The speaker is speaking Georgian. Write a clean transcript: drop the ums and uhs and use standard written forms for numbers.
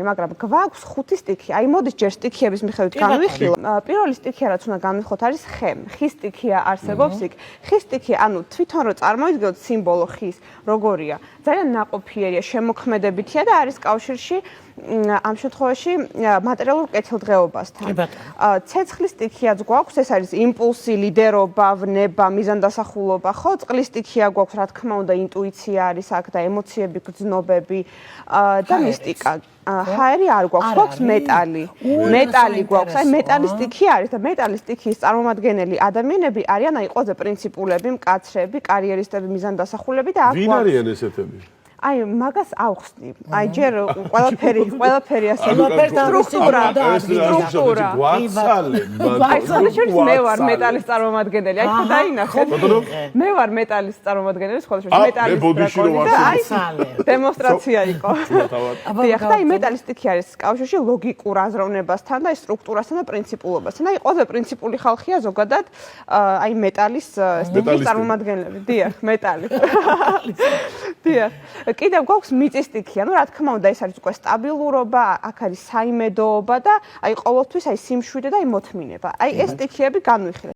მაგრამ გვაქვს 5 სტიქი. აი მოდით ჯერ სტიქიების მიხედვით განვიხილოთ. პირველი სტიქია რაც უნდა განვიხილოთ არის ხე. ხის სტიქია არსებობს იქ. ხის სტიქი, ანუ თვითონ რო წარმოვიდგინოთ სიმბოლო ხის, როგორია? ძალიან ნაყოფიერია, შემოქმედებითია და არის კავშირში ამ შემთხვევაში მატერიალურ კეთილდღეობასთან. ცეცხლის სტიქიაც გვაქვს, ეს არის იმპულსი, ლიდერობა, ვნება, მიზანდასახულობა, ხო? წყლის სტიქია გვაქვს, რა თქმა უნდა, ინტუიცია არის აქ და ემოციები, გრძნობები და მისტიკა. ჰაერი არ გვაქვს, გვაქვს მეტალი. მეტალი გვაქვს, აი მეტალის სტიქი არის და მეტალის სტიქის წარმომადგენელი ადამიანები არიან აი ყველაზე პრინციპულები, მკაცრები, კარიერისტები, მიზანდასახულები და აქ ვინ არიან ესეთები? აი მაგას ავხსნი. აი ჯერ ყველაფერი ასე სტრუქტურა. აი სხვადასხვა მე ვარ მეტალის წარმომადგენელი. აი ხო დაინახეთ. მე ვარ მეტალის წარმომადგენელი სხვადასხვა მეტალის ტრაკონი და აი დემონსტრაცია იყო. დიახ, და აი მეტალის სტიქი არის კავშირში ლოგიკურ აზროვნებასთან და სტრუქტურასთან და პრინციპულობასთან. აი ყველაზე პრინციპული ხალხია ზოგადად აი მეტალის სტიქის წარმომადგენლები. დიახ, მეტალი. დიახ. კიდევ გვაქვს მიწის სტიქი, ანუ რა თქმა უნდა ეს არის უკვე სტაბილურობა, აქ არის საიმედოობა და აი ყოველთვის აი სიმშვიდე და აი მოთმინება. აი ეს სტიქიები განვიხილეთ.